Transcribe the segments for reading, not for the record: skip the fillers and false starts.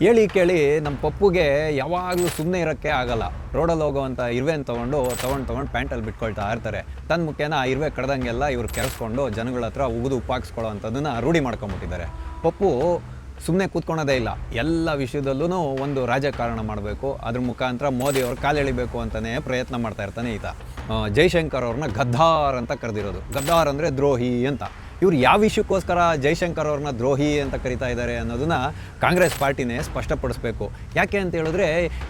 ಹೇಳಿ ಕೇಳಿ ನಮ್ಮ ಪಪ್ಪುಗೆ ಯಾವಾಗಲೂ ಸುಮ್ಮನೆ ಇರೋಕ್ಕೆ ಆಗಲ್ಲ. ರೋಡಲ್ಲಿ ಹೋಗೋವಂಥ ಇರುವೆನ ತೊಗೊಂಡು ಪ್ಯಾಂಟಲ್ಲಿ ಬಿಟ್ಕೊಳ್ತಾ ಇರ್ತಾರೆ. ತನ್ನ ಮುಖೇನ ಆ ಇರುವೆ ಕಡ್ದಂಗೆಲ್ಲ ಇವ್ರು ಕೆರೆಸ್ಕೊಂಡು ಜನಗಳ ಹತ್ರ ಉಗಿದು ಉಪ್ಪಾಕ್ಸ್ಕೊಳ್ಳೋ ಅಂಥದ್ದನ್ನು ರೂಢಿ ಮಾಡ್ಕೊಂಬಿಟ್ಟಿದ್ದಾರೆ. ಪಪ್ಪು ಸುಮ್ಮನೆ ಕೂತ್ಕೊಳೋದೇ ಇಲ್ಲ, ಎಲ್ಲ ವಿಷಯದಲ್ಲೂ ಒಂದು ರಾಜಕಾರಣ ಮಾಡಬೇಕು, ಅದ್ರ ಮುಖಾಂತರ ಮೋದಿಯವ್ರ ಕಾಲೆಳಿಬೇಕು ಅಂತಲೇ ಪ್ರಯತ್ನ ಮಾಡ್ತಾ ಇರ್ತಾನೆ ಈತ. ಜೈಶಂಕರ್ ಅವ್ರನ್ನ ಗದ್ದಾರ್ ಅಂತ ಕರೆದಿರೋದು. ಗದ್ದಾರ್ ಅಂದರೆ ದ್ರೋಹಿ ಅಂತ. ಇವ್ರು ಯಾವ ವಿಷಯಕ್ಕೋಸ್ಕರ ಜೈಶಂಕರ್ ಅವ್ರನ್ನ ದ್ರೋಹಿ ಅಂತ ಕರಿತಾ ಇದ್ದಾರೆ ಅನ್ನೋದನ್ನು ಕಾಂಗ್ರೆಸ್ ಪಾರ್ಟಿನೇ ಸ್ಪಷ್ಟಪಡಿಸ್ಬೇಕು. ಯಾಕೆ ಅಂತ ಹೇಳಿದ್ರೆ,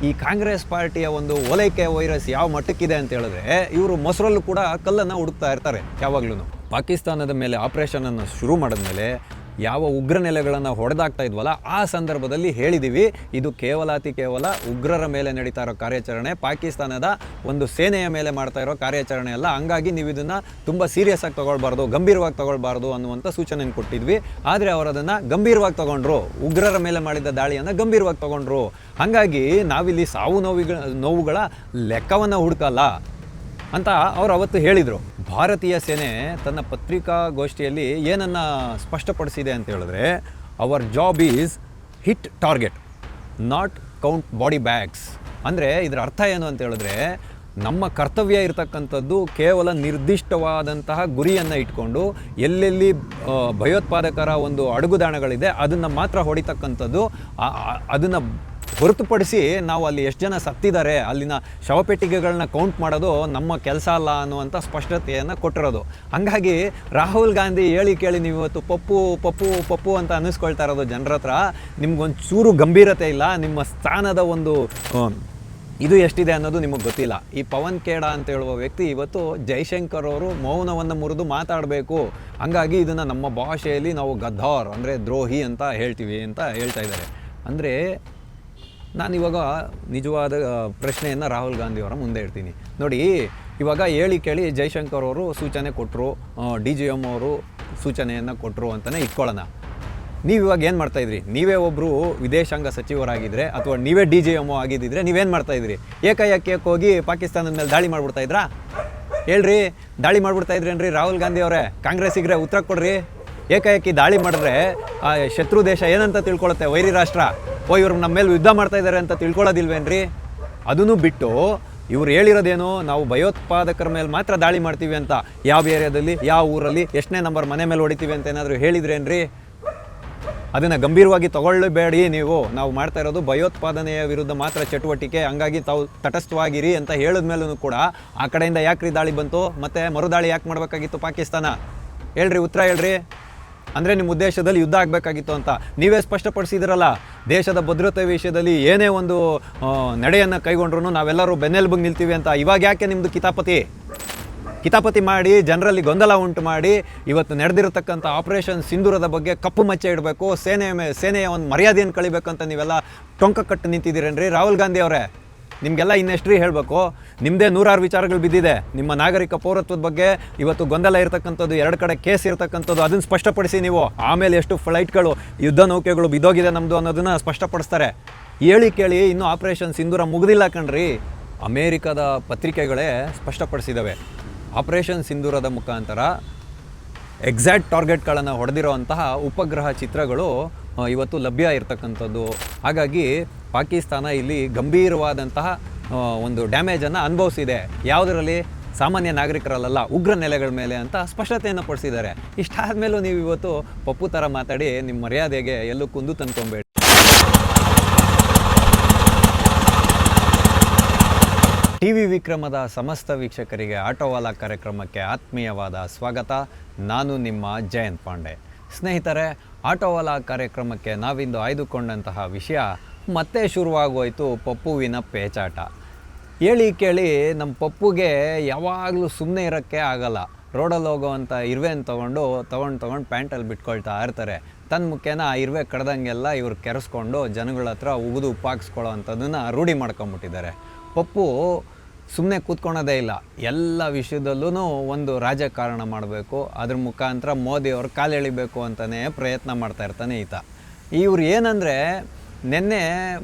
ಈ ಕಾಂಗ್ರೆಸ್ ಪಾರ್ಟಿಯ ಒಂದು ಓಲೈಕೆ ವೈರಸ್ ಯಾವ ಮಟ್ಟಕ್ಕಿದೆ ಅಂತ ಹೇಳಿದ್ರೆ, ಇವರು ಮೊಸರಲ್ಲೂ ಕೂಡ ಕಲ್ಲನ್ನು ಹುಡುಕ್ತಾ ಇರ್ತಾರೆ ಯಾವಾಗ್ಲೂ. ಪಾಕಿಸ್ತಾನದ ಮೇಲೆ ಆಪರೇಷನನ್ನು ಶುರು ಮಾಡಿದ್ಮೇಲೆ ಯಾವ ಉಗ್ರ ನೆಲೆಗಳನ್ನು ಹೊಡೆದಾಗ್ತಾ ಇದ್ವಲ್ಲ, ಆ ಸಂದರ್ಭದಲ್ಲಿ ಹೇಳಿದ್ದೀವಿ, ಇದು ಕೇವಲ ಉಗ್ರರ ಮೇಲೆ ನಡೀತಾ ಇರೋ ಕಾರ್ಯಾಚರಣೆ, ಪಾಕಿಸ್ತಾನದ ಒಂದು ಸೇನೆಯ ಮೇಲೆ ಮಾಡ್ತಾ ಇರೋ ಕಾರ್ಯಾಚರಣೆ ಅಲ್ಲ. ಹಂಗಾಗಿ ನೀವು ಇದನ್ನು ತುಂಬ ಸೀರಿಯಸ್ ಆಗಿ ತೊಗೊಳ್ಬಾರ್ದು, ಗಂಭೀರವಾಗಿ ತೊಗೊಳ್ಬಾರ್ದು ಅನ್ನುವಂಥ ಸೂಚನೆಯನ್ನು ಕೊಟ್ಟಿದ್ವಿ. ಆದರೆ ಅವರು ಅದನ್ನು ಗಂಭೀರವಾಗಿ ತೊಗೊಂಡ್ರು, ಉಗ್ರರ ಮೇಲೆ ಮಾಡಿದ ದಾಳಿಯನ್ನು ಗಂಭೀರವಾಗಿ ತೊಗೊಂಡ್ರು. ಹಾಗಾಗಿ ನಾವಿಲ್ಲಿ ಸಾವು ನೋವುಗಳ ಲೆಕ್ಕವನ್ನು ಹುಡುಕಲ್ಲ ಅಂತ ಅವ್ರು ಅವತ್ತು ಹೇಳಿದರು. ಭಾರತೀಯ ಸೇನೆ ತನ್ನ ಪತ್ರಿಕಾಗೋಷ್ಠಿಯಲ್ಲಿ ಏನನ್ನು ಸ್ಪಷ್ಟಪಡಿಸಿದೆ ಅಂತ ಹೇಳಿದ್ರೆ, hour job is hit target, not count body bags. ಅಂದರೆ ಇದರ ಅರ್ಥ ಏನು ಅಂತ ಹೇಳಿದ್ರೆ, ನಮ್ಮ ಕರ್ತವ್ಯ ಇರತಕ್ಕಂಥದ್ದು ಕೇವಲ ನಿರ್ದಿಷ್ಟವಾದಂತಹ ಗುರಿಯನ್ನು ಇಟ್ಕೊಂಡು ಎಲ್ಲೆಲ್ಲಿ ಭಯೋತ್ಪಾದಕರ ಒಂದು ಅಡುಗುದಾಣಗಳಿದೆ ಅದನ್ನು ಮಾತ್ರ ಹೊಡಿತಕ್ಕಂಥದ್ದು. ಅದನ್ನು ಹೊರತುಪಡಿಸಿ ನಾವು ಅಲ್ಲಿ ಎಷ್ಟು ಜನ ಸತ್ತಿದ್ದಾರೆ, ಅಲ್ಲಿನ ಶವಪೆಟ್ಟಿಗೆಗಳನ್ನ ಕೌಂಟ್ ಮಾಡೋದು ನಮ್ಮ ಕೆಲಸ ಅಲ್ಲ ಅನ್ನುವಂಥ ಸ್ಪಷ್ಟತೆಯನ್ನು ಕೊಟ್ಟಿರೋದು. ಹಾಗಾಗಿ ರಾಹುಲ್ ಗಾಂಧಿ ಹೇಳಿ ಕೇಳಿ ನೀವು ಇವತ್ತು ಪಪ್ಪು ಅಂತ ಅನ್ನಿಸ್ಕೊಳ್ತಾ ಇರೋದು ಜನರ ಹತ್ರ. ನಿಮ್ಗೊಂದು ಚೂರು ಗಂಭೀರತೆ ಇಲ್ಲ, ನಿಮ್ಮ ಸ್ಥಾನದ ಒಂದು ಇದು ಎಷ್ಟಿದೆ ಅನ್ನೋದು ನಿಮಗೆ ಗೊತ್ತಿಲ್ಲ. ಈ ಪವನ್ ಖೇಡಾ ಅಂತ ಹೇಳುವ ವ್ಯಕ್ತಿ ಇವತ್ತು ಜೈಶಂಕರ್ ಅವರು ಮೌನವನ್ನು ಮುರಿದು ಮಾತಾಡಬೇಕು, ಹಂಗಾಗಿ ಇದನ್ನು ನಮ್ಮ ಭಾಷೆಯಲ್ಲಿ ನಾವು ಗದ್ದಾರ್ ಅಂದರೆ ದ್ರೋಹಿ ಅಂತ ಹೇಳ್ತೀವಿ ಅಂತ ಹೇಳ್ತಾ ಇದ್ದಾರೆ. ಅಂದರೆ ನಾನಿವಾಗ ನಿಜವಾದ ಪ್ರಶ್ನೆಯನ್ನು ರಾಹುಲ್ ಗಾಂಧಿಯವರ ಮುಂದೆ ಇಡ್ತೀನಿ ನೋಡಿ. ಇವಾಗ ಹೇಳಿ ಕೇಳಿ ಜೈಶಂಕರ್ ಅವರು ಸೂಚನೆ ಕೊಟ್ಟರು, DGM ಅವರು ಸೂಚನೆಯನ್ನು ಕೊಟ್ಟರು ಅಂತಲೇ ಇಟ್ಕೊಳ್ಳೋಣ. ನೀವು ಇವಾಗ ಏನು ಮಾಡ್ತಾಯಿದ್ರಿ? ನೀವೇ ಒಬ್ಬರು ವಿದೇಶಾಂಗ ಸಚಿವರಾಗಿದ್ದರೆ ಅಥವಾ ನೀವೇ DGM ಆಗಿದ್ದಿದ್ರೆ ನೀವೇನು ಮಾಡ್ತಾಯಿದ್ರಿ? ಏಕಾಏಕಿ ಹೋಗಿ ಪಾಕಿಸ್ತಾನದ ಮೇಲೆ ದಾಳಿ ಮಾಡಿಬಿಡ್ತಾಯಿದ್ರಾ? ಹೇಳ್ರಿ, ದಾಳಿ ಮಾಡಿಬಿಡ್ತಾಯಿದ್ರೇನ್ರಿ ರಾಹುಲ್ ಗಾಂಧಿ ಅವರೇ? ಕಾಂಗ್ರೆಸ್ಸಿಗ್ರೆ ಉತ್ತರ ಕೊಡ್ರಿ. ಏಕಾಏಕಿ ದಾಳಿ ಮಾಡಿದ್ರೆ ಆ ಶತ್ರು ದೇಶ ಏನಂತ ತಿಳ್ಕೊಳುತ್ತೆ? ವೈರಿ ರಾಷ್ಟ್ರ, ಇವ್ರು ನಮ್ಮ ಮೇಲೆ ಯುದ್ಧ ಮಾಡ್ತಾ ಇದ್ದಾರೆ ಅಂತ ತಿಳ್ಕೊಳ್ಳೋದಿಲ್ವೇನ್ರಿ? ಅದನ್ನು ಬಿಟ್ಟು ಇವ್ರು ಹೇಳಿರೋದೇನು, ನಾವು ಭಯೋತ್ಪಾದಕರ ಮೇಲೆ ಮಾತ್ರ ದಾಳಿ ಮಾಡ್ತೀವಿ ಅಂತ. ಯಾವ ಏರಿಯಾದಲ್ಲಿ, ಯಾವ ಊರಲ್ಲಿ, ಎಷ್ಟನೇ ನಂಬರ್ ಮನೆ ಮೇಲೆ ಹೊಡಿತೀವಿ ಅಂತ ಏನಾದರೂ ಹೇಳಿದ್ರೇನ್ರಿ? ಅದನ್ನು ಗಂಭೀರವಾಗಿ ತಗೊಳ್ಳಬೇಡಿ ನೀವು. ನಾವು ಮಾಡ್ತಾ ಇರೋದು ಭಯೋತ್ಪಾದನೆಯ ವಿರುದ್ಧ ಮಾತ್ರ ಚಟುವಟಿಕೆ, ಹಂಗಾಗಿ ತಾವು ತಟಸ್ಥವಾಗಿರಿ ಅಂತ ಹೇಳಿದ ಮೇಲೂ ಕೂಡ ಆ ಕಡೆಯಿಂದ ಯಾಕ್ರಿ ದಾಳಿ ಬಂತು? ಮತ್ತು ಮರುದಾಳಿ ಯಾಕೆ ಮಾಡಬೇಕಾಗಿತ್ತು ಪಾಕಿಸ್ತಾನ? ಹೇಳ್ರಿ, ಉತ್ತರ ಹೇಳ್ರಿ. ಅಂದರೆ ನಿಮ್ಮ ಉದ್ದೇಶದಲ್ಲಿ ಯುದ್ಧ ಆಗಬೇಕಾಗಿತ್ತು ಅಂತ ನೀವೇ ಸ್ಪಷ್ಟಪಡಿಸಿದಿರಲ್ಲ. ದೇಶದ ಭದ್ರತೆ ವಿಷಯದಲ್ಲಿ ಏನೇ ಒಂದು ನಡೆಯನ್ನು ಕೈಗೊಂಡ್ರು ನಾವೆಲ್ಲರೂ ಬೆನ್ನೆಲುಬಿಗೆ ನಿಲ್ತೀವಿ ಅಂತ. ಇವಾಗ ಯಾಕೆ ನಿಮ್ಮದು ಕಿತಾಪತಿ ಮಾಡಿ ಜನರಲ್ಲಿ ಗೊಂದಲ ಉಂಟು ಮಾಡಿ ಇವತ್ತು ನಡೆದಿರತಕ್ಕಂಥ ಆಪರೇಷನ್ ಸಿಂಧೂರದ ಬಗ್ಗೆ ಕಪ್ಪು ಮಚ್ಚೆ ಇಡಬೇಕು, ಸೇನೆಯ ಒಂದು ಮರ್ಯಾದೆಯನ್ನು ಕಳಿಬೇಕಂತ ನೀವೆಲ್ಲ ಟೊಂಕ ಕಟ್ಟು ನಿಂತಿದ್ದೀರೇನ್ರಿ ರಾಹುಲ್ ಗಾಂಧಿ ಅವರೇ? ನಿಮಗೆಲ್ಲ ಇನ್ನೆಷ್ಟ್ರಿ ಹೇಳಬೇಕು? ನಿಮ್ಮದೇ ನೂರಾರು ವಿಚಾರಗಳು ಬಿದ್ದಿದೆ. ನಿಮ್ಮ ನಾಗರಿಕ ಪೌರತ್ವದ ಬಗ್ಗೆ ಇವತ್ತು ಗೊಂದಲ ಇರತಕ್ಕಂಥದ್ದು, 2 ಕಡೆ ಕೇಸ್ ಇರತಕ್ಕಂಥದ್ದು, ಅದನ್ನು ಸ್ಪಷ್ಟಪಡಿಸಿ ನೀವು. ಆಮೇಲೆ ಎಷ್ಟು ಫ್ಲೈಟ್ಗಳು, ಯುದ್ಧ ನೌಕೆಗಳು ಬಿದ್ದೋಗಿದೆ ನಮ್ಮದು ಅನ್ನೋದನ್ನು ಸ್ಪಷ್ಟಪಡಿಸ್ತಾರೆ. ಹೇಳಿ ಕೇಳಿ ಇನ್ನೂ ಆಪರೇಷನ್ ಸಿಂಧೂರ ಮುಗಿದಿಲ್ಲ ಕಣ್ರಿ. ಅಮೇರಿಕದ ಪತ್ರಿಕೆಗಳೇ ಸ್ಪಷ್ಟಪಡಿಸಿದ್ದಾವೆ. ಆಪರೇಷನ್ ಸಿಂಧೂರದ ಮುಖಾಂತರ ಎಕ್ಸಾಕ್ಟ್ ಟಾರ್ಗೆಟ್ಗಳನ್ನು ಹೊಡೆದಿರೋವಂತಹ ಉಪಗ್ರಹ ಚಿತ್ರಗಳು ಇವತ್ತು ಲಭ್ಯ ಇರತಕ್ಕಂಥದ್ದು. ಹಾಗಾಗಿ ಪಾಕಿಸ್ತಾನ ಇಲ್ಲಿ ಗಂಭೀರವಾದಂತಹ ಒಂದು ಡ್ಯಾಮೇಜನ್ನು ಅನುಭವಿಸಿದೆ. ಯಾವುದರಲ್ಲಿ? ಸಾಮಾನ್ಯ ನಾಗರಿಕರಲ್ಲ, ಉಗ್ರ ನೆಲೆಗಳ ಮೇಲೆ ಅಂತ ಸ್ಪಷ್ಟತೆಯನ್ನು ಪಡಿಸಿದ್ದಾರೆ. ಇಷ್ಟಾದ ಮೇಲೂ ನೀವು ಇವತ್ತು ಪಪ್ಪು ಥರ ಮಾತಾಡಿ ನಿಮ್ಮ ಮರ್ಯಾದೆಗೆ ಎಲ್ಲೂ ಕುಂದು ತಂದ್ಕೊಬೇಡಿ. TV ವಿಕ್ರಮದ ಸಮಸ್ತ ವೀಕ್ಷಕರಿಗೆ ಆಟೋವಾಲಾ ಕಾರ್ಯಕ್ರಮಕ್ಕೆ ಆತ್ಮೀಯವಾದ ಸ್ವಾಗತ. ನಾನು ನಿಮ್ಮ ಜಯಂತ್ ಪಾಂಡೆ. ಸ್ನೇಹಿತರೆ, ಆಟೋವಾಲಾ ಕಾರ್ಯಕ್ರಮಕ್ಕೆ ನಾವಿಂದು ಆಯ್ದುಕೊಂಡಂತಹ ವಿಷಯ ಮತ್ತೆ ಶುರುವಾಗೋಯಿತು, ಪಪ್ಪುವಿನ ಪೇಚಾಟ. ಹೇಳಿ ಕೇಳಿ ನಮ್ಮ ಪಪ್ಪುಗೆ ಯಾವಾಗಲೂ ಸುಮ್ಮನೆ ಇರೋಕ್ಕೆ ಆಗಲ್ಲ. ರೋಡಲ್ಲಿ ಹೋಗೋವಂಥ ಇರುವೆನ ತೊಗೊಂಡು ಪ್ಯಾಂಟಲ್ಲಿ ಬಿಟ್ಕೊಳ್ತಾ ಇರ್ತಾರೆ. ತನ್ನ ಮುಖೇನ ಆ ಇರುವೆ ಕಡ್ದಂಗೆಲ್ಲ ಇವ್ರು ಕೆರೆಸ್ಕೊಂಡು ಜನಗಳ ಹತ್ರ ಉಗಿದು ಉಪ್ಪಾಕ್ಸ್ಕೊಳ್ಳೋ ಅಂಥದ್ದನ್ನು ರೂಢಿ ಮಾಡ್ಕೊಂಬಿಟ್ಟಿದ್ದಾರೆ. ಪಪ್ಪು ಸುಮ್ಮನೆ ಕೂತ್ಕೊಳೋದೇ ಇಲ್ಲ, ಎಲ್ಲ ವಿಷಯದಲ್ಲೂ ಒಂದು ರಾಜಕಾರಣ ಮಾಡಬೇಕು, ಅದ್ರ ಮುಖಾಂತರ ಮೋದಿಯವ್ರ ಕಾಲೆಳಿಬೇಕು ಅಂತಲೇ ಪ್ರಯತ್ನ ಮಾಡ್ತಾ ಇರ್ತಾನೆ ಈತ. ಇವ್ರು ಏನಂದರೆ,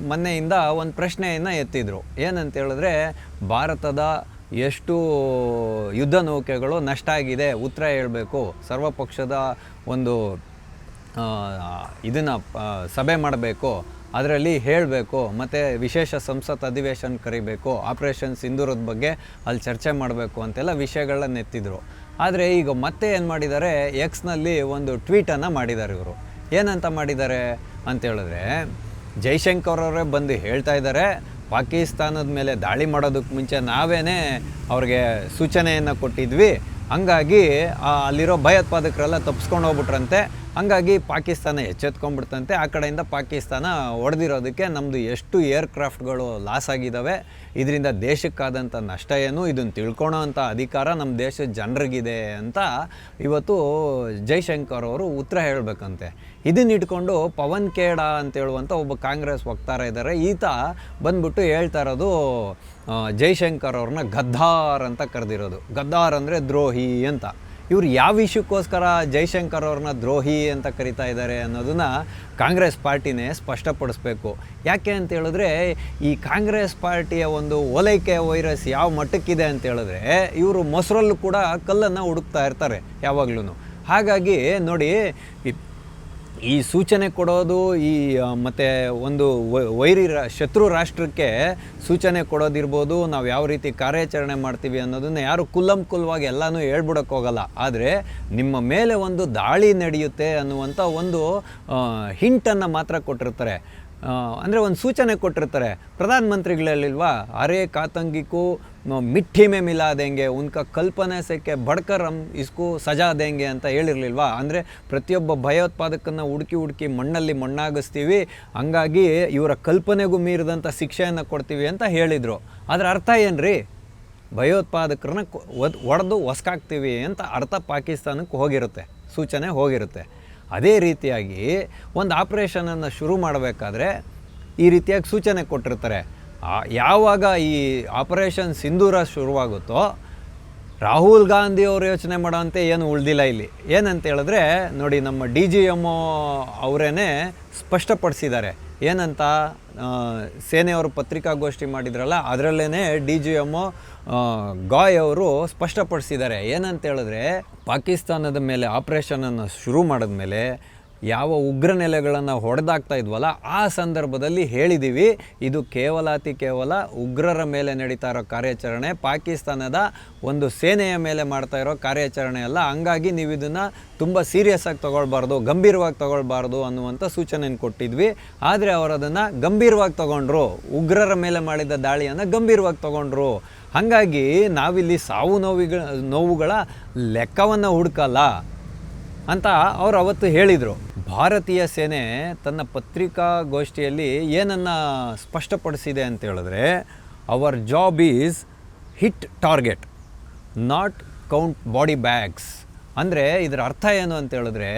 ಮೊನ್ನೆಯಿಂದ ಒಂದು ಪ್ರಶ್ನೆಯನ್ನು ಎತ್ತಿದ್ರು. ಏನಂತ ಹೇಳಿದ್ರೆ, ಭಾರತದ ಎಷ್ಟು ಯುದ್ಧ ನೌಕೆಗಳು ನಷ್ಟ ಆಗಿದೆ, ಉತ್ತರ ಹೇಳಬೇಕು, ಸರ್ವಪಕ್ಷದ ಒಂದು ಇದನ್ನು ಸಭೆ ಮಾಡಬೇಕು, ಅದರಲ್ಲಿ ಹೇಳಬೇಕು, ಮತ್ತು ವಿಶೇಷ ಸಂಸತ್ ಅಧಿವೇಶನ ಕರಿಬೇಕು, ಆಪರೇಷನ್ ಸಿಂಧೂರದ ಬಗ್ಗೆ ಅಲ್ಲಿ ಚರ್ಚೆ ಮಾಡಬೇಕು ಅಂತೆಲ್ಲ ವಿಷಯಗಳನ್ನ ಎತ್ತಿದ್ರು. ಆದರೆ ಈಗ ಮತ್ತೆ ಏನು ಮಾಡಿದ್ದಾರೆ, ಎಕ್ಸ್ನಲ್ಲಿ ಒಂದು ಟ್ವೀಟನ್ನು ಮಾಡಿದ್ದಾರೆ. ಇವರು ಏನಂತ ಮಾಡಿದ್ದಾರೆ ಅಂತೇಳಿದ್ರೆ, ಜೈಶಂಕರ್ ಅವರೇ ಬಂದು ಹೇಳ್ತಾ ಇದ್ದಾರೆ, ಪಾಕಿಸ್ತಾನದ ಮೇಲೆ ದಾಳಿ ಮಾಡೋದಕ್ಕೆ ಮುಂಚೆ ನಾವೇ ಅವ್ರಿಗೆ ಸೂಚನೆಯನ್ನು ಕೊಟ್ಟಿದ್ವಿ, ಹಂಗಾಗಿ ಅಲ್ಲಿರೋ ಭಯೋತ್ಪಾದಕರೆಲ್ಲ ತಪ್ಪಿಸ್ಕೊಂಡು ಹೋಗ್ಬಿಟ್ರಂತೆ, ಹಂಗಾಗಿ ಪಾಕಿಸ್ತಾನ ಎಚ್ಚೆತ್ಕೊಂಡ್ಬಿಡ್ತಂತೆ. ಆ ಕಡೆಯಿಂದ ಪಾಕಿಸ್ತಾನ ಹೊಡೆದಿರೋದಕ್ಕೆ ನಮ್ಮದು ಎಷ್ಟು ಏರ್ಕ್ರಾಫ್ಟ್ಗಳು ಲಾಸ್ ಆಗಿದ್ದಾವೆ, ಇದರಿಂದ ದೇಶಕ್ಕಾದಂಥ ನಷ್ಟ ಏನು, ಇದನ್ನು ತಿಳ್ಕೊಳೋ ಅಂಥ ಅಧಿಕಾರ ನಮ್ಮ ದೇಶದ ಜನರಿಗಿದೆ ಅಂತ ಇವತ್ತು ಜೈಶಂಕರ್ ಅವರು ಉತ್ತರ ಹೇಳಬೇಕಂತೆ. ಇದನ್ನ ಇಟ್ಕೊಂಡು ಪವನ್ ಖೇಡಾ ಅಂತ ಹೇಳುವಂಥ ಒಬ್ಬ ಕಾಂಗ್ರೆಸ್ ವಕ್ತಾರ ಇದ್ದಾರೆ. ಈತ ಬಂದ್ಬಿಟ್ಟು ಹೇಳ್ತಾ ಇರೋದು ಜೈಶಂಕರ್ ಅವ್ರನ್ನ ಗದ್ದಾರ್ ಅಂತ ಕರೆದಿರೋದು. ಗದ್ದಾರ್ ಅಂದರೆ ದ್ರೋಹಿ ಅಂತ. ಇವ್ರು ಯಾವ ವಿಷಯಕ್ಕೋಸ್ಕರ ಜೈಶಂಕರ್ ಅವ್ರನ್ನ ದ್ರೋಹಿ ಅಂತ ಕರಿತಾ ಇದ್ದಾರೆ ಅನ್ನೋದನ್ನು ಕಾಂಗ್ರೆಸ್ ಪಾರ್ಟಿನೇ ಸ್ಪಷ್ಟಪಡಿಸ್ಬೇಕು. ಯಾಕೆ ಅಂತ ಹೇಳಿದ್ರೆ, ಈ ಕಾಂಗ್ರೆಸ್ ಪಾರ್ಟಿಯ ಒಂದು ಓಲೈಕೆ ವೈರಸ್ ಯಾವ ಮಟ್ಟಕ್ಕಿದೆ ಅಂತ ಹೇಳಿದ್ರೆ, ಇವರು ಮೊಸರಲ್ಲೂ ಕೂಡ ಕಲ್ಲನ್ನು ಹುಡುಕ್ತಾ ಇರ್ತಾರೆ ಯಾವಾಗ್ಲೂ. ಹಾಗಾಗಿ ನೋಡಿ, ಈ ಸೂಚನೆ ಕೊಡೋದು, ಮತ್ತು ಒಂದು ಶತ್ರು ರಾಷ್ಟ್ರಕ್ಕೆ ಸೂಚನೆ ಕೊಡೋದಿರ್ಬೋದು, ನಾವು ಯಾವ ರೀತಿ ಕಾರ್ಯಾಚರಣೆ ಮಾಡ್ತೀವಿ ಅನ್ನೋದನ್ನು ಯಾರು ಕುಲ್ಲಂಕುಲ್ವಾಗಿ ಎಲ್ಲನೂ ಹೇಳ್ಬಿಡೋಕ್ಕೆ ಹೋಗಲ್ಲ. ಆದರೆ ನಿಮ್ಮ ಮೇಲೆ ಒಂದು ದಾಳಿ ನಡೆಯುತ್ತೆ ಅನ್ನುವಂಥ ಒಂದು ಹಿಂಟನ್ನು ಮಾತ್ರ ಕೊಟ್ಟಿರ್ತಾರೆ, ಅಂದರೆ ಒಂದು ಸೂಚನೆ ಕೊಟ್ಟಿರ್ತಾರೆ. ಪ್ರಧಾನಮಂತ್ರಿಗಳಲ್ಲಿಲ್ವಾ, ಅರೆ ಕಾತಂಗಿಗೂ ಮಿಠ್ಠಿ ಮೇ ಮಿಲಾ ದೇಂಗೆ, ಉನ್ಕ ಕಲ್ಪನೆ ಸೆಕ್ಕೆ ಬಡ್ಕರ್ ಇಸ್ಕು ಸಜಾ ದೇಂಗೆ ಅಂತ ಹೇಳಿರಲಿಲ್ವಾ. ಅಂದರೆ ಪ್ರತಿಯೊಬ್ಬ ಭಯೋತ್ಪಾದಕನ ಹುಡುಕಿ ಮಣ್ಣಲ್ಲಿ ಮಣ್ಣಾಗಿಸ್ತೀವಿ, ಹಂಗಾಗಿ ಇವರ ಕಲ್ಪನೆಗೂ ಮೀರಿದಂಥ ಶಿಕ್ಷೆಯನ್ನು ಕೊಡ್ತೀವಿ ಅಂತ ಹೇಳಿದರು. ಅದರ ಅರ್ಥ ಏನ್ರಿ, ಭಯೋತ್ಪಾದಕರನ್ನ ಒಡೆದು ಹೊಸ್ಕಾಕ್ತೀವಿ ಅಂತ ಅರ್ಥ ಪಾಕಿಸ್ತಾನಕ್ಕೆ ಹೋಗಿರುತ್ತೆ, ಸೂಚನೆ ಹೋಗಿರುತ್ತೆ. ಅದೇ ರೀತಿಯಾಗಿ ಒಂದು ಆಪ್ರೇಷನನ್ನು ಶುರು ಮಾಡಬೇಕಾದ್ರೆ ಈ ರೀತಿಯಾಗಿ ಸೂಚನೆ ಕೊಟ್ಟಿರ್ತಾರೆ. ಯಾವಾಗ ಈ ಆಪರೇಷನ್ ಸಿಂಧೂರ ಶುರುವಾಗುತ್ತೋ, ರಾಹುಲ್ ಗಾಂಧಿ ಅವರು ಯೋಚನೆ ಮಾಡೋಂತೆ ಏನು ಉಳಿದಿಲ್ಲ ಇಲ್ಲಿ. ಏನಂತ ಹೇಳಿದ್ರೆ ನೋಡಿ, ನಮ್ಮ DGM ಅವರೇ ಸ್ಪಷ್ಟಪಡಿಸಿದ್ದಾರೆ. ಏನಂತ, ಸೇನೆಯವರು ಪತ್ರಿಕಾಗೋಷ್ಠಿ ಮಾಡಿದ್ರಲ್ಲ, ಅದರಲ್ಲೇ DGM ಗಾಯ್ ಅವರು ಸ್ಪಷ್ಟಪಡಿಸಿದ್ದಾರೆ. ಏನಂತ ಹೇಳಿದ್ರೆ, ಪಾಕಿಸ್ತಾನದ ಮೇಲೆ ಆಪ್ರೇಷನನ್ನು ಶುರು ಮಾಡಿದ್ಮೇಲೆ ಯಾವ ಉಗ್ರ ನೆಲೆಗಳನ್ನು ಹೊಡೆದಾಗ್ತಾ ಇದ್ವಲ್ಲ, ಆ ಸಂದರ್ಭದಲ್ಲಿ ಹೇಳಿದ್ದೀವಿ, ಇದು ಕೇವಲ ಉಗ್ರರ ಮೇಲೆ ನಡೀತಾ ಇರೋ ಕಾರ್ಯಾಚರಣೆ, ಪಾಕಿಸ್ತಾನದ ಒಂದು ಸೇನೆಯ ಮೇಲೆ ಮಾಡ್ತಾ ಇರೋ ಕಾರ್ಯಾಚರಣೆ ಅಲ್ಲ. ಹಂಗಾಗಿ ನೀವು ಇದನ್ನು ತುಂಬ ಸೀರಿಯಸ್ ಆಗಿ ತೊಗೊಳ್ಬಾರ್ದು, ಗಂಭೀರವಾಗಿ ತೊಗೊಳ್ಬಾರ್ದು ಅನ್ನುವಂಥ ಸೂಚನೆಯನ್ನು ಕೊಟ್ಟಿದ್ವಿ. ಆದರೆ ಅವರು ಅದನ್ನು ಗಂಭೀರವಾಗಿ ತೊಗೊಂಡ್ರು, ಉಗ್ರರ ಮೇಲೆ ಮಾಡಿದ ದಾಳಿಯನ್ನು ಗಂಭೀರವಾಗಿ ತೊಗೊಂಡ್ರು. ಹಾಗಾಗಿ ನಾವಿಲ್ಲಿ ಸಾವು ನೋವುಗಳ ಲೆಕ್ಕವನ್ನು ಹುಡುಕಲ್ಲ ಅಂತ ಅವ್ರು ಅವತ್ತು ಹೇಳಿದರು. ಭಾರತೀಯ ಸೇನೆ ತನ್ನ ಪತ್ರಿಕಾಗೋಷ್ಠಿಯಲ್ಲಿ ಏನನ್ನು ಸ್ಪಷ್ಟಪಡಿಸಿದೆ ಅಂತ ಹೇಳಿದ್ರೆ, hour job is hit target, not count body bags. ಅಂದರೆ ಇದರ ಅರ್ಥ ಏನು ಅಂತ ಹೇಳಿದ್ರೆ,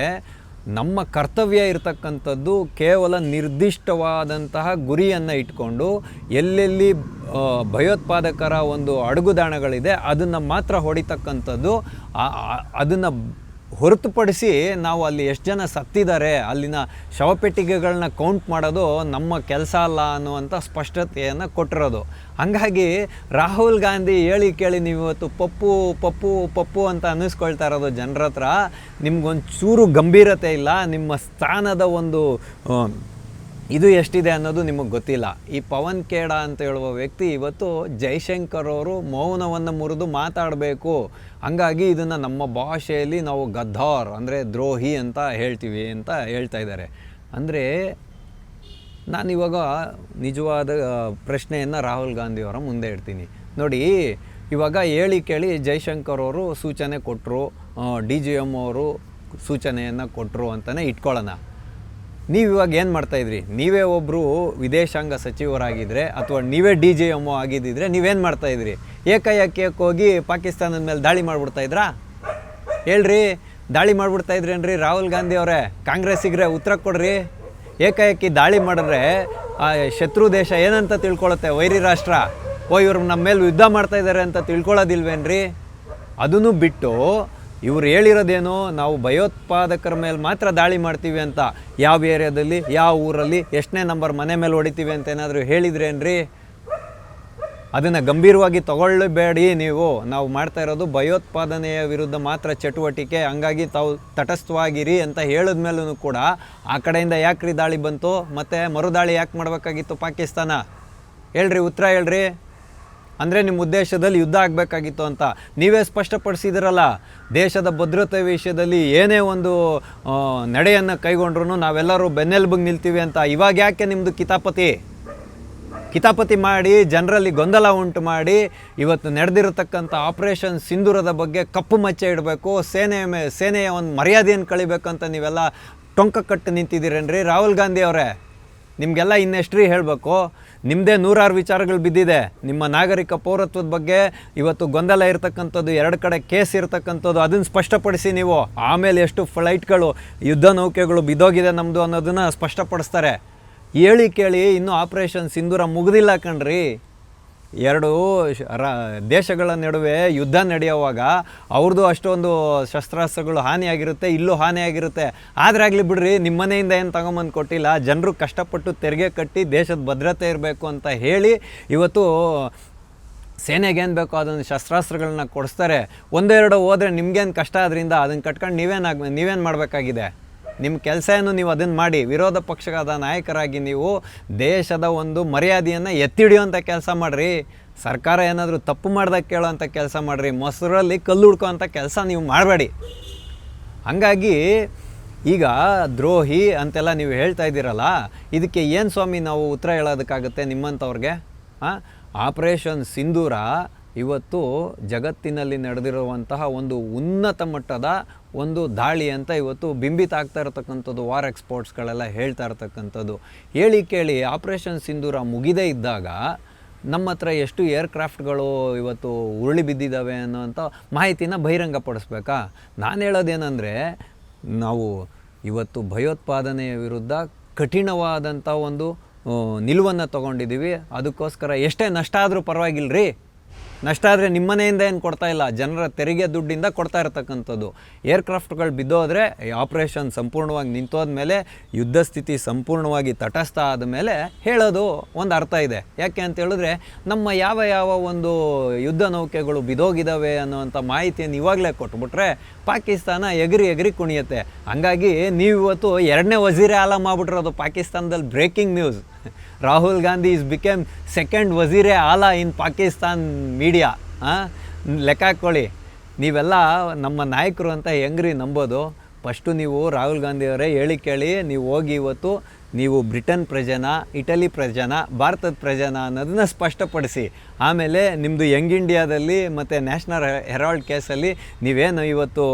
ನಮ್ಮ ಕರ್ತವ್ಯ ಇರತಕ್ಕಂಥದ್ದು ಕೇವಲ ನಿರ್ದಿಷ್ಟವಾದಂತಹ ಗುರಿಯನ್ನು ಇಟ್ಕೊಂಡು ಎಲ್ಲೆಲ್ಲಿ ಭಯೋತ್ಪಾದಕರ ಒಂದು ಅಡುಗುದಾಣಗಳಿದೆ ಅದನ್ನು ಮಾತ್ರ ಹೊಡಿತಕ್ಕಂಥದ್ದು. ಅದನ್ನು ಹೊರತುಪಡಿಸಿ ನಾವು ಅಲ್ಲಿ ಎಷ್ಟು ಜನ ಸತ್ತಿದ್ದಾರೆ, ಅಲ್ಲಿನ ಶವಪೆಟ್ಟಿಗೆಗಳನ್ನ ಕೌಂಟ್ ಮಾಡೋದು ನಮ್ಮ ಕೆಲಸ ಅಲ್ಲ ಅನ್ನುವಂಥ ಸ್ಪಷ್ಟತೆಯನ್ನು ಕೊಟ್ಟಿರೋದು. ಹಾಗಾಗಿ ರಾಹುಲ್ ಗಾಂಧಿ ಹೇಳಿ ಕೇಳಿ ನೀವು ಇವತ್ತು ಪಪ್ಪು ಅಂತ ಅನ್ನಿಸ್ಕೊಳ್ತಾ ಇರೋದು ಜನರ ಹತ್ರ. ನಿಮ್ಗೊಂದು ಚೂರು ಗಂಭೀರತೆ ಇಲ್ಲ, ನಿಮ್ಮ ಸ್ಥಾನದ ಒಂದು ಇದು ಎಷ್ಟಿದೆ ಅನ್ನೋದು ನಿಮಗೆ ಗೊತ್ತಿಲ್ಲ. ಈ ಪವನ್ ಖೇಡಾ ಅಂತ ಹೇಳುವ ವ್ಯಕ್ತಿ ಇವತ್ತು ಜೈಶಂಕರ್ ಅವರು ಮೌನವನ್ನು ಮುರಿದು ಮಾತಾಡಬೇಕು, ಹಂಗಾಗಿ ಇದನ್ನು ನಮ್ಮ ಭಾಷೆಯಲ್ಲಿ ನಾವು ಗದ್ದಾರ್ ಅಂದರೆ ದ್ರೋಹಿ ಅಂತ ಹೇಳ್ತೀವಿ ಅಂತ ಹೇಳ್ತಾ ಇದ್ದಾರೆ. ಅಂದರೆ ನಾನಿವಾಗ ನಿಜವಾದ ಪ್ರಶ್ನೆಯನ್ನು ರಾಹುಲ್ ಗಾಂಧಿಯವರ ಮುಂದೆ ಇಡ್ತೀನಿ. ನೋಡಿ, ಇವಾಗ ಹೇಳಿ ಕೇಳಿ ಜೈಶಂಕರ್ ಅವರು ಸೂಚನೆ ಕೊಟ್ಟರು, DGM ಅವರು ಸೂಚನೆಯನ್ನು ಕೊಟ್ಟರು ಅಂತಲೇ ಇಟ್ಕೊಳ್ಳೋಣ. ನೀವು ಇವಾಗ ಏನು ಮಾಡ್ತಾಯಿದ್ರಿ? ನೀವೇ ಒಬ್ಬರು ವಿದೇಶಾಂಗ ಸಚಿವರಾಗಿದ್ದರೆ ಅಥವಾ ನೀವೇ DGM ಆಗಿದ್ದಿದ್ರೆ ನೀವೇನು ಮಾಡ್ತಾಯಿದ್ರಿ? ಏಕಾಏಕಿ ಹೋಗಿ ಪಾಕಿಸ್ತಾನದ ಮೇಲೆ ದಾಳಿ ಮಾಡಿಬಿಡ್ತಾಯಿದ್ರಾ? ಹೇಳ್ರಿ, ದಾಳಿ ಮಾಡಿಬಿಡ್ತಾಯಿದ್ರೇನ್ರಿ ರಾಹುಲ್ ಗಾಂಧಿ ಅವರೇ? ಕಾಂಗ್ರೆಸ್ಸಿಗ್ರೆ ಉತ್ತರ ಕೊಡ್ರಿ. ಏಕಾಏಕಿ ದಾಳಿ ಮಾಡಿದ್ರೆ ಆ ಶತ್ರು ದೇಶ ಏನಂತ ತಿಳ್ಕೊಳುತ್ತೆ? ವೈರಿ ರಾಷ್ಟ್ರ, ಇವರು ನಮ್ಮ ಮೇಲೆ ಯುದ್ಧ ಮಾಡ್ತಾಯಿದ್ದಾರೆ ಅಂತ ತಿಳ್ಕೊಳ್ಳೋದಿಲ್ವೇನ್ರಿ? ಅದನ್ನು ಬಿಟ್ಟು ಇವ್ರು ಹೇಳಿರೋದೇನು, ನಾವು ಭಯೋತ್ಪಾದಕರ ಮೇಲೆ ಮಾತ್ರ ದಾಳಿ ಮಾಡ್ತೀವಿ ಅಂತ. ಯಾವ ಏರಿಯಾದಲ್ಲಿ, ಯಾವ ಊರಲ್ಲಿ, ಎಷ್ಟನೇ ನಂಬರ್ ಮನೆ ಮೇಲೆ ಹೊಡಿತೀವಿ ಅಂತ ಏನಾದರೂ ಹೇಳಿದ್ರೇನ್ರಿ? ಅದನ್ನು ಗಂಭೀರವಾಗಿ ತಗೊಳ್ಳಬೇಡಿ. ನಾವು ಮಾಡ್ತಾ ಇರೋದು ಭಯೋತ್ಪಾದನೆಯ ವಿರುದ್ಧ ಮಾತ್ರ ಚಟುವಟಿಕೆ, ಹಂಗಾಗಿ ತಾವು ತಟಸ್ಥವಾಗಿರಿ ಅಂತ ಹೇಳಿದ ಮೇಲೂ ಕೂಡ ಆ ಕಡೆಯಿಂದ ಯಾಕ್ರಿ ದಾಳಿ ಬಂತು, ಮತ್ತು ಮರುದಾಳಿ ಯಾಕೆ ಮಾಡಬೇಕಾಗಿತ್ತು ಪಾಕಿಸ್ತಾನ? ಹೇಳ್ರಿ, ಉತ್ತರ ಹೇಳ್ರಿ. ಅಂದರೆ ನಿಮ್ಮ ಉದ್ದೇಶದಲ್ಲಿ ಯುದ್ಧ ಆಗಬೇಕಾಗಿತ್ತು ಅಂತ ನೀವೇ ಸ್ಪಷ್ಟಪಡಿಸಿದಿರಲ್ಲ. ದೇಶದ ಭದ್ರತೆ ವಿಷಯದಲ್ಲಿ ಏನೇ ಒಂದು ನಡೆಯನ್ನು ಕೈಗೊಂಡ್ರೂ ನಾವೆಲ್ಲರೂ ಬೆನ್ನೆಲುಬಿಗೆ ನಿಲ್ತೀವಿ ಅಂತ. ಇವಾಗ ಯಾಕೆ ನಿಮ್ಮದು ಕಿತಾಪತಿ ಮಾಡಿ ಜನರಲ್ಲಿ ಗೊಂದಲ ಉಂಟು ಮಾಡಿ ಇವತ್ತು ನಡೆದಿರತಕ್ಕಂಥ ಆಪರೇಷನ್ ಸಿಂಧೂರದ ಬಗ್ಗೆ ಕಪ್ಪು ಮಚ್ಚೆ ಇಡಬೇಕು, ಸೇನೆಯ ಒಂದು ಮರ್ಯಾದೆಯನ್ನು ಕಳಿಬೇಕಂತ ನೀವೆಲ್ಲ ಟೊಂಕ ಕಟ್ಟು ನಿಂತಿದ್ದೀರೇನ್ರಿ ರಾಹುಲ್ ಗಾಂಧಿ ಅವರೇ? ನಿಮಗೆಲ್ಲ ಇನ್ನೆಷ್ಟ್ರಿ ಹೇಳಬೇಕು? ನಿಮ್ಮದೇ ನೂರಾರು ವಿಚಾರಗಳು ಬಿದ್ದಿದೆ. ನಿಮ್ಮ ನಾಗರಿಕ ಪೌರತ್ವದ ಬಗ್ಗೆ ಇವತ್ತು ಗೊಂದಲ ಇರತಕ್ಕಂಥದ್ದು, 2 ಕಡೆ ಕೇಸ್ ಇರತಕ್ಕಂಥದ್ದು, ಅದನ್ನು ಸ್ಪಷ್ಟಪಡಿಸಿ ನೀವು. ಆಮೇಲೆ ಎಷ್ಟು ಫ್ಲೈಟ್ಗಳು, ಯುದ್ಧ ನೌಕೆಗಳು ಬಿದ್ದೋಗಿದೆ ನಮ್ಮದು ಅನ್ನೋದನ್ನು ಸ್ಪಷ್ಟಪಡಿಸ್ತಾರೆ. ಹೇಳಿ ಕೇಳಿ ಇನ್ನೂ ಆಪರೇಷನ್ ಸಿಂಧೂರ ಮುಗಿದಿಲ್ಲ ಕಣ್ರಿ. 2 ದೇಶಗಳ ನಡುವೆ ಯುದ್ಧ ನಡೆಯುವಾಗ ಅವ್ರದ್ದು ಅಷ್ಟೊಂದು ಶಸ್ತ್ರಾಸ್ತ್ರಗಳು ಹಾನಿಯಾಗಿರುತ್ತೆ, ಇಲ್ಲೂ ಹಾನಿಯಾಗಿರುತ್ತೆ. ಆದ್ರಾಗಲಿ ಬಿಡ್ರಿ, ನಿಮ್ಮ ಮನೆಯಿಂದ ಏನು ತಗೊಂಬಂದು ಕೊಟ್ಟಿಲ್ಲ. ಜನರು ಕಷ್ಟಪಟ್ಟು ತೆರಿಗೆ ಕಟ್ಟಿ ದೇಶದ ಭದ್ರತೆ ಇರಬೇಕು ಅಂತ ಹೇಳಿ ಇವತ್ತು ಸೇನೆಗೇನು ಬೇಕೋ ಅದನ್ನು ಶಸ್ತ್ರಾಸ್ತ್ರಗಳನ್ನ ಕೊಡಿಸ್ತಾರೆ. 1-2 ಹೋದರೆ ನಿಮ್ಗೇನು ಕಷ್ಟ ಅದರಿಂದ? ಅದನ್ನು ಕಟ್ಕೊಂಡು ನೀವೇನು ಮಾಡಬೇಕಾಗಿದೆ? ನಿಮ್ಮ ಕೆಲಸ ಏನು? ನೀವು ಅದನ್ನು ಮಾಡಿ. ವಿರೋಧ ಪಕ್ಷದ ನಾಯಕರಾಗಿ ನೀವು ದೇಶದ ಒಂದು ಮರ್ಯಾದೆಯನ್ನು ಎತ್ತಿಡಿಯೋಂಥ ಕೆಲಸ ಮಾಡಿರಿ. ಸರ್ಕಾರ ಏನಾದರೂ ತಪ್ಪು ಮಾಡ್ದಾಗ ಕೇಳೋಂಥ ಕೆಲಸ ಮಾಡಿರಿ. ಮೊಸರಲ್ಲಿ ಕಲ್ಲು ಹುಡ್ಕೋಂಥ ಕೆಲಸ ನೀವು ಮಾಡಬೇಡಿ. ಹಾಗಾಗಿ ಈಗ ದ್ರೋಹಿ ಅಂತೆಲ್ಲ ನೀವು ಹೇಳ್ತಾ ಇದ್ದೀರಲ್ಲ, ಇದಕ್ಕೆ ಏನು ಸ್ವಾಮಿ ನಾವು ಉತ್ತರ ಹೇಳೋದಕ್ಕಾಗುತ್ತೆ ನಿಮ್ಮಂಥವ್ರಿಗೆ? ಆಪರೇಷನ್ ಸಿಂಧೂರ ಇವತ್ತು ಜಗತ್ತಿನಲ್ಲಿ ನಡೆದಿರುವಂತಹ ಒಂದು ಉನ್ನತ ಮಟ್ಟದ ಒಂದು ದಾಳಿ ಅಂತ ಇವತ್ತು ಬಿಂಬಿತ ಆಗ್ತಾ ಇರತಕ್ಕಂಥದ್ದು ವಾರ್ ಎಕ್ಸ್ಪೋರ್ಟ್ಸ್ಗಳೆಲ್ಲ ಹೇಳ್ತಾ ಇರತಕ್ಕಂಥದ್ದು. ಹೇಳಿ ಕೇಳಿ ಆಪರೇಷನ್ ಸಿಂಧೂರ ಮುಗಿದೇ ಇದ್ದಾಗ ನಮ್ಮ ಹತ್ರ ಎಷ್ಟು ಏರ್ಕ್ರಾಫ್ಟ್ಗಳು ಇವತ್ತು ಉರುಳಿ ಬಿದ್ದಿದ್ದಾವೆ ಅನ್ನೋಂಥ ಮಾಹಿತಿನ ಬಹಿರಂಗಪಡಿಸ್ಬೇಕಾ? ನಾನು ಹೇಳೋದೇನೆಂದರೆ, ನಾವು ಇವತ್ತು ಭಯೋತ್ಪಾದನೆಯ ವಿರುದ್ಧ ಕಠಿಣವಾದಂಥ ಒಂದು ನಿಲುವನ್ನು ತೊಗೊಂಡಿದ್ದೀವಿ. ಅದಕ್ಕೋಸ್ಕರ ಎಷ್ಟೇ ನಷ್ಟ ಆದರೂ ಪರವಾಗಿಲ್ಲ ರೀ. ನಷ್ಟ ಆದರೆ ನಿಮ್ಮ ಮನೆಯಿಂದ ಏನು ಕೊಡ್ತಾ ಇಲ್ಲ, ಜನರ ತೆರಿಗೆ ದುಡ್ಡಿಂದ ಕೊಡ್ತಾ ಇರತಕ್ಕಂಥದ್ದು. ಏರ್ಕ್ರಾಫ್ಟ್ಗಳು ಬಿದ್ದೋದ್ರೆ ಆಪ್ರೇಷನ್ ಸಂಪೂರ್ಣವಾಗಿ ನಿಂತೋದ ಮೇಲೆ, ಯುದ್ಧ ಸ್ಥಿತಿ ಸಂಪೂರ್ಣವಾಗಿ ತಟಸ್ಥ ಆದಮೇಲೆ ಹೇಳೋದು ಒಂದು ಅರ್ಥ ಇದೆ. ಯಾಕೆ ಅಂತ ಹೇಳಿದ್ರೆ, ನಮ್ಮ ಯಾವ ಒಂದು ಯುದ್ಧ ನೌಕೆಗಳು ಬಿದ್ದೋಗಿದ್ದಾವೆ ಅನ್ನೋವಂಥ ಮಾಹಿತಿಯನ್ನು ಇವಾಗಲೇ ಕೊಟ್ಬಿಟ್ರೆ ಪಾಕಿಸ್ತಾನ ಎಗರಿ ಕುಣಿಯುತ್ತೆ. ಹಂಗಾಗಿ ನೀವು ಇವತ್ತು 2ನೇ ವಜೀರೆ ಆಲಂ ಆಗ್ಬಿಟ್ಟಿರೋದು ಪಾಕಿಸ್ತಾನದಲ್ಲಿ. Breaking news, Rahul Gandhi is became 2nd ವಜೀರೆ ಆಲಾ ಇನ್ ಪಾಕಿಸ್ತಾನ್ ಮೀಡಿಯಾ. ಲೆಕ್ಕ ಹಾಕ್ಕೊಳ್ಳಿ. ನೀವೆಲ್ಲ ನಮ್ಮ ನಾಯಕರು ಅಂತ ಹೆಂಗ್ರಿ ನಂಬೋದು? ಫಸ್ಟು ನೀವು ರಾಹುಲ್ ಗಾಂಧಿಯವರೇ ಹೇಳಿ ಕೇಳಿ, ನೀವು ಹೋಗಿ ಇವತ್ತು ನೀವು ಬ್ರಿಟನ್ ಪ್ರಜೆನ, ಇಟಲಿ ಪ್ರಜೆನ, ಭಾರತದ ಪ್ರಜೆನ ಅನ್ನೋದನ್ನ ಸ್ಪಷ್ಟಪಡಿಸಿ. ಆಮೇಲೆ ನಿಮ್ಮದು ಯಂಗ್ ಇಂಡಿಯಾದಲ್ಲಿ ಮತ್ತು ನ್ಯಾಷನಲ್ ಹೆರಾಲ್ಡ್ ಕೇಸಲ್ಲಿ ನೀವೇನು ಇವತ್ತು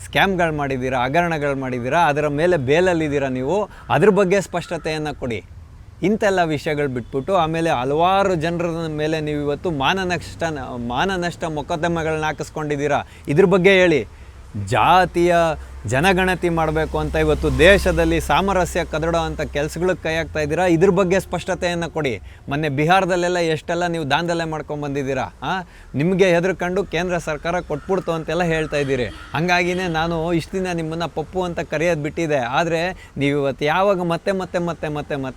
ಸ್ಕ್ಯಾಮ್ಗಳು ಮಾಡಿದ್ದೀರಾ, ಹಗರಣಗಳು ಮಾಡಿದ್ದೀರಾ, ಅದರ ಮೇಲೆ ಬೇಲಲ್ಲಿದ್ದೀರಾ ನೀವು, ಅದ್ರ ಬಗ್ಗೆ ಸ್ಪಷ್ಟತೆಯನ್ನು ಕೊಡಿ. ಇಂಥೆಲ್ಲ ವಿಷಯಗಳು ಬಿಟ್ಬಿಟ್ಟು ಆಮೇಲೆ ಹಲವಾರು ಜನರ ಮೇಲೆ ನೀವು ಇವತ್ತು ಮಾನನಷ್ಟ ಮೊಕದ್ದಮೆಗಳನ್ನ ಹಾಕಿಸ್ಕೊಂಡಿದ್ದೀರಾ. ಇದ್ರ ಬಗ್ಗೆ ಹೇಳಿ. ಜಾತಿಯ ಜನಗಣತಿ ಮಾಡಬೇಕು ಅಂತ ಇವತ್ತು ದೇಶದಲ್ಲಿ ಸಾಮರಸ್ಯ ಕದಡೋ ಅಂಥ ಕೆಲಸಗಳಿಗೆ ಕೈ ಹಾಕ್ತಾ ಇದ್ದೀರಾ. ಇದ್ರ ಬಗ್ಗೆ ಸ್ಪಷ್ಟತೆಯನ್ನು ಕೊಡಿ. ಮೊನ್ನೆ ಬಿಹಾರದಲ್ಲೆಲ್ಲ ಎಷ್ಟೆಲ್ಲ ನೀವು ದಾಂಧಲೆ ಮಾಡ್ಕೊಂಬಂದಿದ್ದೀರಾ. ನಿಮಗೆ ಹೆದರ್ಕೊಂಡು ಕೇಂದ್ರ ಸರ್ಕಾರ ಕೊಟ್ಬಿಡ್ತು ಅಂತೆಲ್ಲ ಹೇಳ್ತಾ ಇದ್ದೀರಿ. ಹಾಗಾಗಿನೇ ನಾನು ಇಷ್ಟು ದಿನ ನಿಮ್ಮನ್ನು ಪಪ್ಪು ಅಂತ ಕರೆಯೋದು ಬಿಟ್ಟಿದೆ. ಆದರೆ ನೀವು ಇವತ್ತು ಯಾವಾಗ ಮತ್ತೆ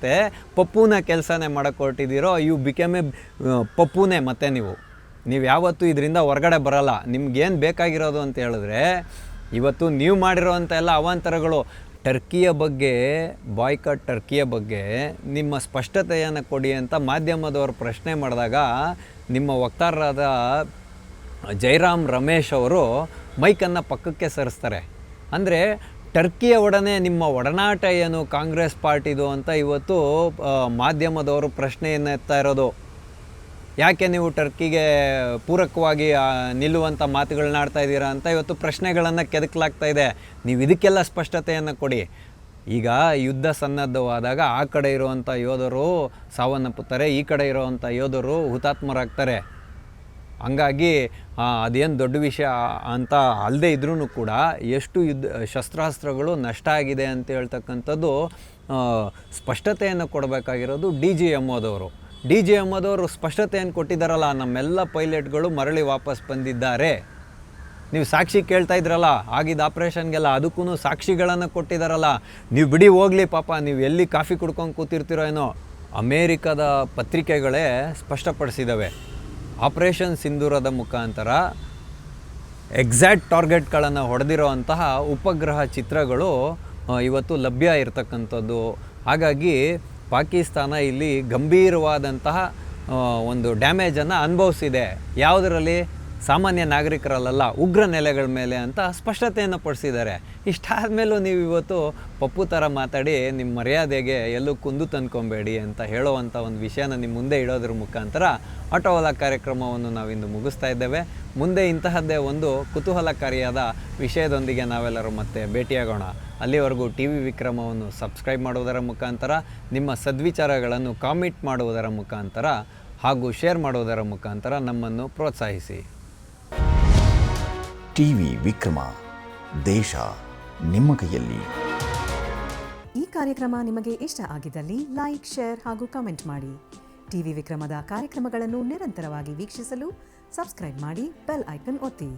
ಪಪ್ಪುನ ಕೆಲಸನೇ ಮಾಡೋಕ್ಕೆ ಹೊರಟಿದ್ದೀರೋ, ಇವು ಬಿಕೆಮೆ ಪಪ್ಪುನೇ. ಮತ್ತೆ ನೀವು ಯಾವತ್ತೂ ಇದರಿಂದ ಹೊರಗಡೆ ಬರಲ್ಲ. ನಿಮ್ಗೇನು ಬೇಕಾಗಿರೋದು ಅಂತ ಹೇಳಿದ್ರೆ, ಇವತ್ತು ನೀವು ಮಾಡಿರೋವಂಥ ಎಲ್ಲ ಅವಾಂತರಗಳು, ಟರ್ಕಿಯ ಬಗ್ಗೆ, ಬಾಯ್ಕಾಟ್ ಟರ್ಕಿಯ ಬಗ್ಗೆ ನಿಮ್ಮ ಸ್ಪಷ್ಟತೆಯನ್ನು ಕೊಡಿ ಅಂತ ಮಾಧ್ಯಮದವರು ಪ್ರಶ್ನೆ ಮಾಡಿದಾಗ ನಿಮ್ಮ ವಕ್ತಾರರಾದ ಜೈರಾಮ್ ರಮೇಶ್ ಅವರು ಮೈಕನ್ನು ಪಕ್ಕಕ್ಕೆ ಸರಿಸ್ತಾರೆ. ಅಂದರೆ ಟರ್ಕಿಯ ಒಡನೆ ನಿಮ್ಮ ಒಡನಾಟ ಏನು ಕಾಂಗ್ರೆಸ್ ಪಾರ್ಟಿದು ಅಂತ ಇವತ್ತು ಮಾಧ್ಯಮದವರು ಪ್ರಶ್ನೆಯನ್ನು ಎತ್ತಾ ಇರೋದು. ಯಾಕೆ ನೀವು ಟರ್ಕಿಗೆ ಪೂರಕವಾಗಿ ನಿಲ್ಲುವಂಥ ಮಾತುಗಳನ್ನ ಆಡ್ತಾ ಇದ್ದೀರಾ ಅಂತ ಇವತ್ತು ಪ್ರಶ್ನೆಗಳನ್ನು ಕೆದಕಲಾಗ್ತಾ ಇದೆ. ನೀವು ಇದಕ್ಕೆಲ್ಲ ಸ್ಪಷ್ಟತೆಯನ್ನು ಕೊಡಿ. ಈಗ ಯುದ್ಧ ಸನ್ನದ್ಧವಾದಾಗ ಆ ಕಡೆ ಇರುವಂಥ ಯೋಧರು ಸಾವನ್ನಪ್ಪುತ್ತಾರೆ, ಈ ಕಡೆ ಇರುವಂಥ ಯೋಧರು ಹುತಾತ್ಮರಾಗ್ತಾರೆ. ಹಂಗಾಗಿ ಅದೇನು ದೊಡ್ಡ ವಿಷಯ ಅಂತ ಅಲ್ಲದೆ ಇದ್ರೂ ಕೂಡ ಎಷ್ಟು ಶಸ್ತ್ರಾಸ್ತ್ರಗಳು ನಷ್ಟ ಆಗಿದೆ ಅಂತ ಹೇಳ್ತಕ್ಕಂಥದ್ದು ಸ್ಪಷ್ಟತೆಯನ್ನು ಕೊಡಬೇಕಾಗಿರೋದು ಡಿ ಜಿ ಎಮ್ಮೋದವರು ಸ್ಪಷ್ಟತೆಯನ್ನು ಕೊಟ್ಟಿದ್ದಾರಲ್ಲ. ನಮ್ಮೆಲ್ಲ ಪೈಲಟ್ಗಳು ಮರಳಿ ವಾಪಸ್ ಬಂದಿದ್ದಾರೆ. ನೀವು ಸಾಕ್ಷಿ ಕೇಳ್ತಾ ಇದ್ರಲ್ಲ ಆಗಿದ್ದ ಆಪ್ರೇಷನ್ಗೆಲ್ಲ, ಅದಕ್ಕೂ ಸಾಕ್ಷಿಗಳನ್ನು ಕೊಟ್ಟಿದ್ದಾರಲ್ಲ. ನೀವು ಬಿಡಿ ಹೋಗಲಿ, ಪಾಪ ನೀವು ಎಲ್ಲಿ ಕಾಫಿ ಕುಡ್ಕೊಂಡು ಕೂತಿರ್ತೀರೋ ಏನೋ. ಅಮೇರಿಕದ ಪತ್ರಿಕೆಗಳೇ ಸ್ಪಷ್ಟಪಡಿಸಿದ್ದಾವೆ. ಆಪರೇಷನ್ ಸಿಂಧೂರದ ಮುಖಾಂತರ ಎಕ್ಸಾಕ್ಟ್ ಟಾರ್ಗೆಟ್ಗಳನ್ನು ಹೊಡೆದಿರೋವಂತಹ ಉಪಗ್ರಹ ಚಿತ್ರಗಳು ಇವತ್ತು ಲಭ್ಯ ಇರತಕ್ಕಂಥದ್ದು. ಹಾಗಾಗಿ ಪಾಕಿಸ್ತಾನ ಇಲ್ಲಿ ಗಂಭೀರವಾದಂತಹ ಒಂದು ಡ್ಯಾಮೇಜನ್ನು ಅನುಭವಿಸಿದೆ. ಯಾವುದರಲ್ಲಿ? ಸಾಮಾನ್ಯ ನಾಗರಿಕರಲ್ಲ, ಉಗ್ರ ನೆಲೆಗಳ ಮೇಲೆ ಅಂತ ಸ್ಪಷ್ಟತೆಯನ್ನು ಪಡಿಸಿದ್ದಾರೆ. ಇಷ್ಟಾದ ಮೇಲೂ ನೀವು ಇವತ್ತು ಪಪ್ಪು ಥರ ಮಾತಾಡಿ ನಿಮ್ಮ ಮರ್ಯಾದೆಗೆ ಎಲ್ಲೂ ಕುಂದು ತಂದ್ಕೊಬೇಡಿ ಅಂತ ಹೇಳೋವಂಥ ಒಂದು ವಿಷಯನ ನಿಮ್ಮ ಮುಂದೆ ಇಡೋದ್ರ ಮುಖಾಂತರ ಆಟೋವಾಲ ಕಾರ್ಯಕ್ರಮವನ್ನು ನಾವಿಂದು ಮುಗಿಸ್ತಾ ಇದ್ದೇವೆ. ಮುಂದೆ ಇಂತಹದ್ದೇ ಒಂದು ಕುತೂಹಲಕಾರಿಯಾದ ವಿಷಯದೊಂದಿಗೆ ನಾವೆಲ್ಲರೂ ಮತ್ತೆ ಭೇಟಿಯಾಗೋಣ. ಅಲ್ಲಿವರೆಗೂ ಟಿ ವಿ ವಿಕ್ರಮವನ್ನು ಸಬ್ಸ್ಕ್ರೈಬ್ ಮಾಡುವುದರ ಮುಖಾಂತರ, ನಿಮ್ಮ ಸದ್ವಿಚಾರಗಳನ್ನು ಕಾಮೆಂಟ್ ಮಾಡುವುದರ ಮುಖಾಂತರ ಹಾಗೂ ಶೇರ್ ಮಾಡುವುದರ ಮುಖಾಂತರ ನಮ್ಮನ್ನು ಪ್ರೋತ್ಸಾಹಿಸಿ. ಟಿವಿ ವಿಕ್ರಮ, ದೇಶ ನಿಮ್ಮ ಕೈಯಲ್ಲಿ. ಈ ಕಾರ್ಯಕ್ರಮ ನಿಮಗೆ ಇಷ್ಟ ಆಗಿದ್ದಲ್ಲಿ ಲೈಕ್, ಶೇರ್ ಹಾಗೂ ಕಮೆಂಟ್ ಮಾಡಿ. ಟಿವಿ ವಿಕ್ರಮದ ಕಾರ್ಯಕ್ರಮಗಳನ್ನು ನಿರಂತರವಾಗಿ ವೀಕ್ಷಿಸಲು ಸಬ್ಸ್ಕ್ರೈಬ್ ಮಾಡಿ, ಬೆಲ್ ಐಕನ್ ಒತ್ತಿ.